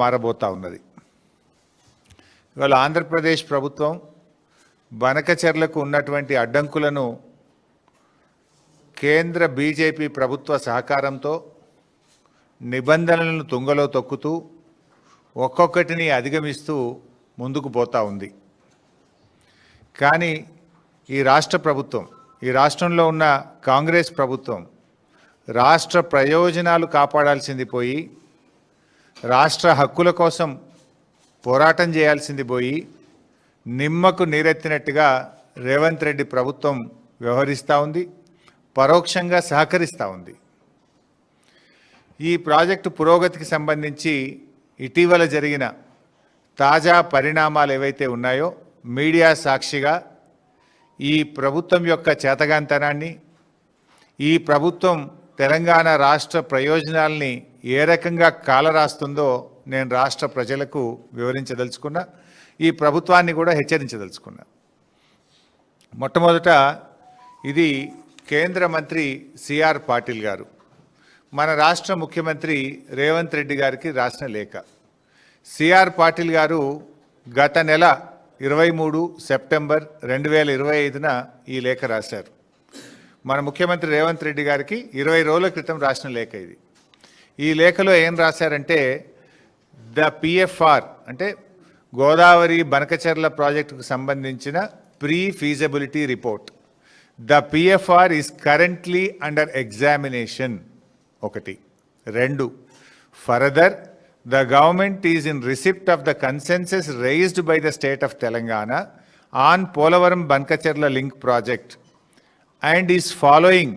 మారబోతా ఉన్నది. ఇవాళ ఆంధ్రప్రదేశ్ ప్రభుత్వం బనకచెర్లకు ఉన్నటువంటి అడ్డంకులను కేంద్ర బీజేపీ ప్రభుత్వ సహకారంతో నిబంధనలను తుంగలో తొక్కుతూ ఒక్కొక్కటిని అధిగమిస్తూ ముందుకు పోతా ఉంది. కానీ ఈ రాష్ట్ర ప్రభుత్వం, ఈ రాష్ట్రంలో ఉన్న కాంగ్రెస్ ప్రభుత్వం రాష్ట్ర ప్రయోజనాలు కాపాడాల్సింది పోయి, రాష్ట్ర హక్కుల కోసం పోరాటం చేయాల్సింది పోయి, నిమ్మకు నీరెత్తినట్టుగా రేవంత్ రెడ్డి ప్రభుత్వం వ్యవహరిస్తూ ఉంది, పరోక్షంగా సహకరిస్తూ ఉంది. ఈ ప్రాజెక్టు పురోగతికి సంబంధించి ఇటీవల జరిగిన తాజా పరిణామాలు ఏవైతే ఉన్నాయో మీడియా సాక్షిగా ఈ ప్రభుత్వం యొక్క చేతగాంతనాన్ని, ఈ ప్రభుత్వం తెలంగాణ రాష్ట్ర ప్రయోజనాల్ని ఏ రకంగా కాలరాస్తుందో నేను రాష్ట్ర ప్రజలకు వివరించదలుచుకున్నా, ఈ ప్రభుత్వాన్ని కూడా హెచ్చరించదలుచుకున్నా. మొట్టమొదట ఇది కేంద్ర మంత్రి సిఆర్ పాటిల్ గారు మన రాష్ట్ర ముఖ్యమంత్రి రేవంత్ రెడ్డి గారికి రాసిన లేఖ. సిఆర్ పాటిల్ గారు గత నెల 23 సెప్టెంబర్ 2025న ఈ లేఖ రాశారు. మన ముఖ్యమంత్రి రేవంత్ రెడ్డి గారికి 20 రోజుల క్రితం రాసిన లేఖ ఇది. ఈ లేఖలో ఏం రాశారంటే, ద పిఎఫ్ఆర్ అంటే గోదావరి బనకచెర్ల ప్రాజెక్టుకు సంబంధించిన pre feasibility report, the PFR is currently under examination. 1. 2. Further, the government is in receipt of the consensus raised by the state of Telangana on Polavaram Bankacherla link project and is following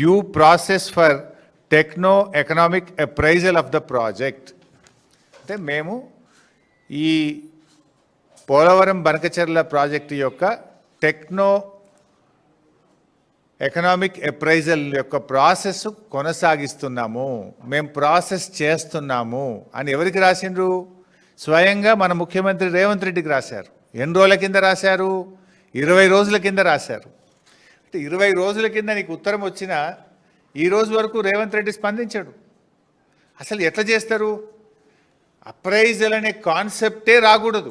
due process for techno-economic appraisal of the project. అంటే మేము ఈ Polavaram Banakacherla project యొక్క techno economic appraisal యొక్క process కొనసాగిస్తున్నాము, మేము process చేస్తున్నాము అని ఎవరికి రాసిండ్రు? స్వయంగా మన ముఖ్యమంత్రి రేవంత్ రెడ్డికి రాశారు. ఎన్ని రోజుల కింద రాశారు? 20 రోజుల కింద రాశారు. అంటే 20 రోజుల కింద నీకు ఉత్తరం వచ్చినా ఈ రోజు వరకు రేవంత్ రెడ్డి స్పందించాడు. అసలు ఎట్లా చేస్తారు? అప్రైజల్ అనే కాన్సెప్టే రాకూడదు.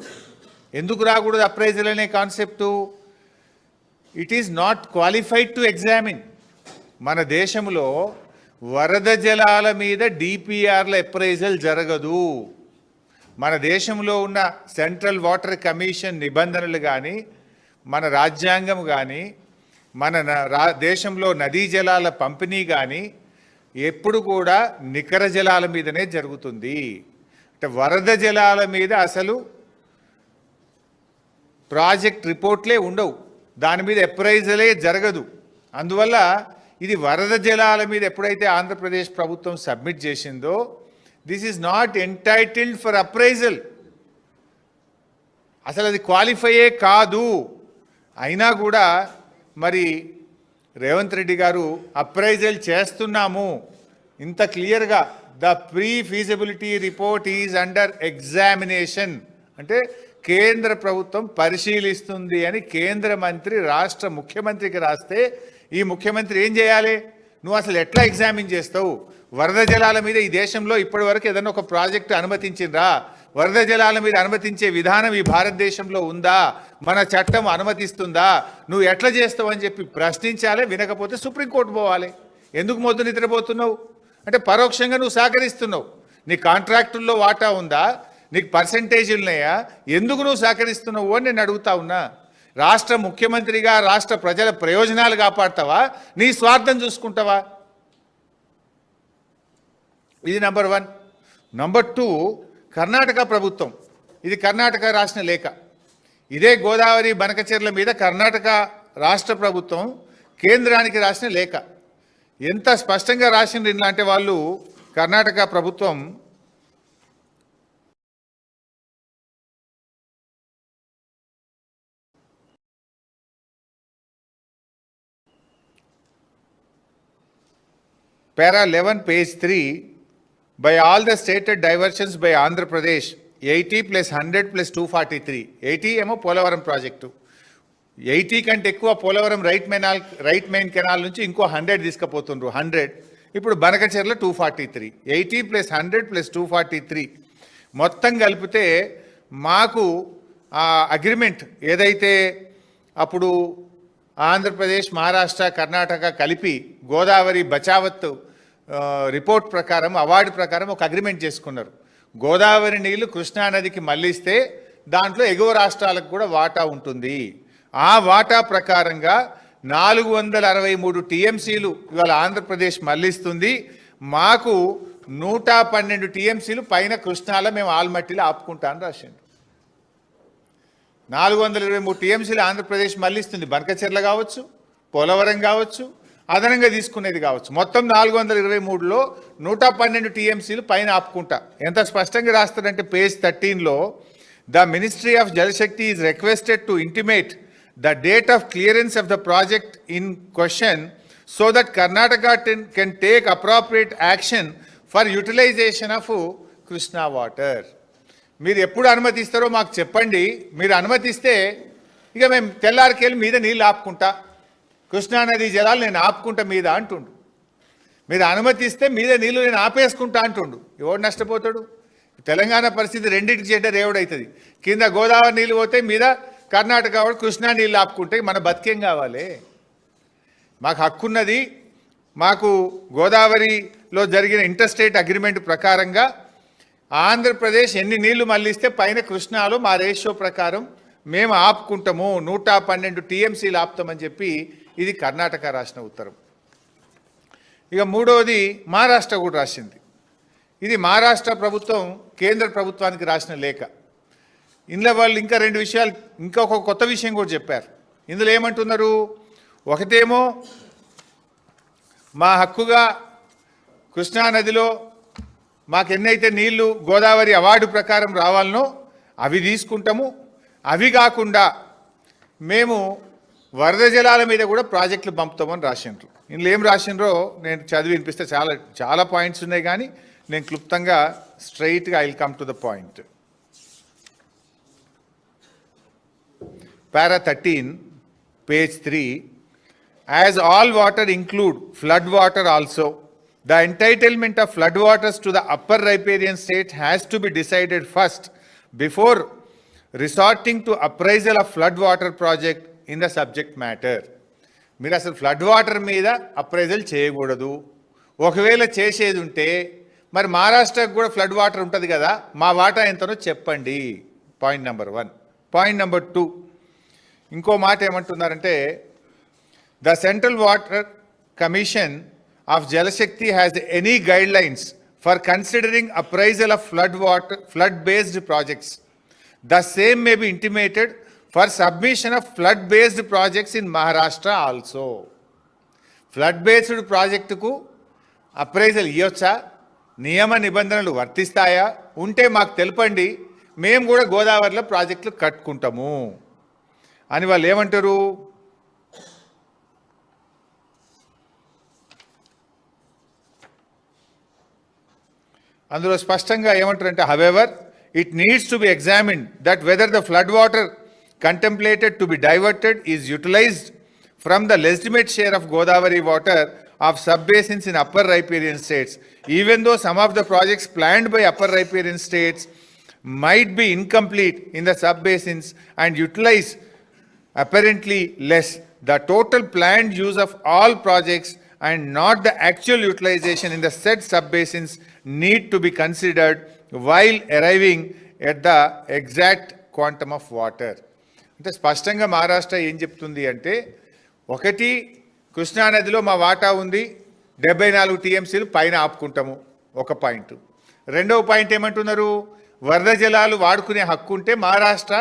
ఎందుకు రాకూడదు అప్రైజల్ అనే concept? It is not qualified to examine. మన దేశంలో వరద జలాల మీద డిపిఆర్ల అప్రైజల్ జరగదు. మన దేశంలో ఉన్న సెంట్రల్ వాటర్ కమిషన్ నిబంధనలు కానీ, మన రాజ్యాంగం కానీ, మన దేశంలో నదీ జలాల పంపిణీ కానీ ఎప్పుడు కూడా నికర జలాల మీదనే జరుగుతుంది. అంటే వరద జలాల మీద అసలు ప్రాజెక్ట్ రిపోర్ట్లే ఉండవు, దాని మీద అప్రైజలే జరగదు. అందువల్ల ఇది వరద జలాల మీద ఎప్పుడైతే ఆంధ్రప్రదేశ్ ప్రభుత్వం సబ్మిట్ చేసిందో, this is not entitled for appraisal. అసలు అది క్వాలిఫైయే కాదు. అయినా కూడా మరి రేవంత్ రెడ్డి గారు అప్రైజల్ చేస్తున్నాము ఇంత క్లియర్గా, the pre feasibility report is under examination అంటే కేంద్ర ప్రభుత్వం పరిశీలిస్తుంది అని కేంద్ర మంత్రి రాష్ట్ర ముఖ్యమంత్రికి రాస్తే ఈ ముఖ్యమంత్రి ఏం చేయాలి? నువ్వు అసలు ఎట్లా ఎగ్జామిన్ చేస్తావు? వరద జలాల మీద ఈ దేశంలో ఇప్పటి వరకు ఏదైనా ఒక ప్రాజెక్టు అనుమతించిండ్రా? వరద జలాల మీద అనుమతించే విధానం ఈ భారతదేశంలో ఉందా? మన చట్టం అనుమతిస్తుందా? నువ్వు ఎట్లా చేస్తావు అని చెప్పి ప్రశ్నించాలి. వినకపోతే సుప్రీంకోర్టు పోవాలి. ఎందుకు మొద్దు నిద్రపోతున్నావు అంటే పరోక్షంగా నువ్వు సహకరిస్తున్నావు. నీ కాంట్రాక్టుల్లో వాటా ఉందా? నీకు పర్సంటేజీలు ఉన్నాయా? ఎందుకు నువ్వు సహకరిస్తున్నావు అని నేను అడుగుతా ఉన్నా. రాష్ట్ర ముఖ్యమంత్రిగా రాష్ట్ర ప్రజల ప్రయోజనాలు కాపాడతావా, నీ స్వార్థం చూసుకుంటావా? ఇది నంబర్ 1. నంబర్ 2, కర్ణాటక ప్రభుత్వం, ఇది కర్ణాటక రాసిన లేఖ. ఇదే గోదావరి బనకచెర్ల మీద కర్ణాటక రాష్ట్ర ప్రభుత్వం కేంద్రానికి రాసిన లేఖ. ఎంత స్పష్టంగా రాసింది ఇలాంటి వాళ్ళు కర్ణాటక ప్రభుత్వం. Para 11, page 3, by all the stated diversions by Andhra Pradesh, 80 plus 100 plus 243. 80 ఏమో పోలవరం ప్రాజెక్టు, 80 కంటే ఎక్కువ పోలవరం రైట్ మెయిన్ కెనాల్ నుంచి ఇంకో 100 తీసుకుపోతుండ్రు. 100 ఇప్పుడు బనకచెర్ల 243. 80 + 100 + 243 మొత్తం కలిపితే మాకు ఆ అగ్రిమెంట్ ఏదైతే అప్పుడు ఆంధ్రప్రదేశ్, మహారాష్ట్ర, కర్ణాటక కలిపి గోదావరి బచావత్ రిపోర్ట్ ప్రకారం, అవార్డు ప్రకారం ఒక అగ్రిమెంట్ చేసుకున్నారు. గోదావరి నీళ్లు కృష్ణానదికి మళ్లిస్తే దాంట్లో ఎగువ రాష్ట్రాలకు కూడా వాటా ఉంటుంది. ఆ వాటా ప్రకారంగా 463 టీఎంసీలు ఇవాళ ఆంధ్రప్రదేశ్ మళ్లిస్తుంది. మాకు 112 టీఎంసీలు పైన కృష్ణాలో మేము ఆల్మట్టిలో ఆపుకుంటా అని రాసిండు. 423 టీఎంసీలు ఆంధ్రప్రదేశ్ మళ్లిస్తుంది. బనకచెర్ల కావచ్చు, పోలవరం కావచ్చు, అదనంగా తీసుకునేది కావచ్చు. మొత్తం 423లో 112 టీఎంసీలు పైన ఆపుకుంటా. ఎంత స్పష్టంగా రాస్తారంటే పేజ్ 13లో the ministry of Jal Shakti is requested to intimate the date of clearance of the project in question so that Karnataka can take appropriate action for utilization of Krishna water. మీరు ఎప్పుడు అనుమతిస్తారో మాకు చెప్పండి. మీరు అనుమతిస్తే ఇక మేము తెల్లారికెళ్ళి మీద నీళ్ళు ఆపుకుంటా, కృష్ణానది జలాలు నేను ఆపుకుంటా మీద అంటుండు. మీరు అనుమతిస్తే మీద నీళ్ళు నేను ఆపేసుకుంటా అంటుండు. ఎవడు నష్టపోతాడు? తెలంగాణ పరిస్థితి రెండింటికి చెడ్డ రేవుడవుతుంది. కింద గోదావరి నీళ్ళు పోతే మీద కర్ణాటక వాడు కృష్ణా నీళ్ళు ఆపుకుంటే మన బతికేం కావాలి? మాకు హక్కున్నది. మాకు గోదావరిలో జరిగిన ఇంటర్స్టేట్ అగ్రిమెంట్ ప్రకారంగా ఆంధ్రప్రదేశ్ ఎన్ని నీళ్లు మళ్లిస్తే పైన కృష్ణాలో మా రేషియో ప్రకారం మేము ఆపుకుంటాము. 112 టీఎంసీలు ఆపుతామని చెప్పి ఇది కర్ణాటక రాసిన ఉత్తరం. ఇక మూడవది మహారాష్ట్ర కూడా రాసింది. ఇది మహారాష్ట్ర ప్రభుత్వం కేంద్ర ప్రభుత్వానికి రాసిన లేఖ. ఇందులో వాళ్ళు ఇంకా రెండు విషయాలు, ఇంకొక కొత్త విషయం కూడా చెప్పారు. ఇందులో ఏమంటున్నారు? ఒకటేమో మా హక్కుగా కృష్ణానదిలో మాకు ఎన్నైతే నీళ్లు గోదావరి అవార్డు ప్రకారం రావాలనో అవి తీసుకుంటాము. అవి కాకుండా మేము వరద జలాల మీద కూడా ప్రాజెక్టులు పంపుతామని రాసిండ్రు. ఇందులో ఏం రాసిండ్రో నేను చదివి వినిపిస్తే చాలా పాయింట్స్ ఉన్నాయి, కానీ నేను క్లుప్తంగా స్ట్రైట్గా I will come to the point. Para 13, page 3, as all water include flood water also, the entitlement of flood waters to the upper riparian state has to be decided first before resorting to appraisal of flood water project in the subject matter. మీరు అసలు flood water మీద appraisal చేయకూడదు. ఒకవేళ చేసేది ఉంటే మరి మహారాష్ట్రకు కూడా ఫ్లడ్ వాటర్ ఉంటుంది కదా, మా వాటా ఎంతనో చెప్పండి. Point number 1. పాయింట్ నెంబర్ 2, ఇంకో మాట ఏమంటున్నారంటే the central water commission of Jal Shakti has any guidelines for considering appraisal of flood based projects. The same may be intimated for submission of flood based projects in Maharashtra also. ఫ్లడ్ బేస్డ్ ప్రాజెక్టుకు appraisal ఇవ్వచ్చా? నియమ నిబంధనలు వర్తిస్తాయా? ఉంటే మాకు తెలపండి, మేము కూడా గోదావరిలో ప్రాజెక్టులు కట్టుకుంటాము అని వాళ్ళు ఏమంటారు? అందులో స్పష్టంగా ఏమంటారంటే however it needs to be examined that whether the flood water contemplated to be diverted is utilised from the legitimate share of Godavari water of sub basins in upper riparian states even though some of the projects planned by upper riparian states might be incomplete in the sub basins and utilize apparently less. The total planned use of all projects and not the actual utilization in the said sub basins need to be considered while arriving at the exact quantum of water. అంటే స్పష్టంగా మహారాష్ట్ర ఏం చెప్తుంది అంటే, ఒకటి కృష్ణానదిలో మా వాటా ఉంది 74 టీఎంసీలు పైన ఆపుకుంటాము, ఒక పాయింట్. రెండవ పాయింట్ ఏమంటున్నారు? వరద జలాలు వాడుకునే హక్కు ఉంటే మహారాష్ట్ర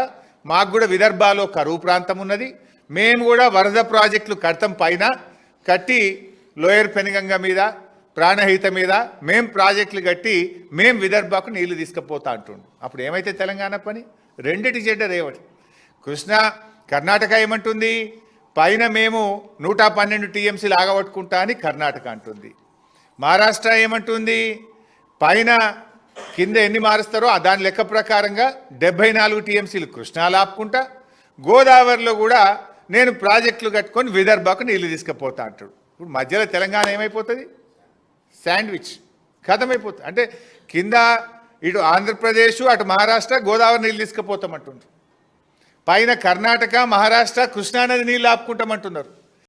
మాకు కూడా విదర్భాలో కరువు ప్రాంతం ఉన్నది, మేము కూడా వరద ప్రాజెక్టులు కడతాం, పైన కట్టి లోయర్ పెనుగంగ మీద ప్రాణహిత మీద మేము ప్రాజెక్టులు కట్టి మేము విదర్భకు నీళ్లు తీసుకుపోతా అంటుండు. అప్పుడు ఏమైతే తెలంగాణ పని? రెండిటి చెడ్డ రేవటి. కర్ణాటక ఏమంటుంది? పైన మేము 112 టీఎంసీలు ఆగబట్టుకుంటా అని కర్ణాటక అంటుంది. మహారాష్ట్ర ఏమంటుంది? పైన కింద ఎన్ని మారుస్తారో దాని లెక్క ప్రకారంగా 74 టీఎంసీలు కృష్ణాలు ఆపుకుంటా, గోదావరిలో కూడా నేను ప్రాజెక్టులు కట్టుకొని విదర్భకు నీళ్లు తీసుకుపోతా అంటాడు. ఇప్పుడు మధ్యలో తెలంగాణ ఏమైపోతుంది? శాండ్విచ్, ఖతమైపోతుంది. అంటే కింద ఇటు ఆంధ్రప్రదేశ్ అటు మహారాష్ట్ర గోదావరి నీళ్ళు తీసుకుపోతామంటున్నారు. పైన కర్ణాటక మహారాష్ట్ర కృష్ణానది నీళ్ళు ఆపుకుంటామంటున్నారు.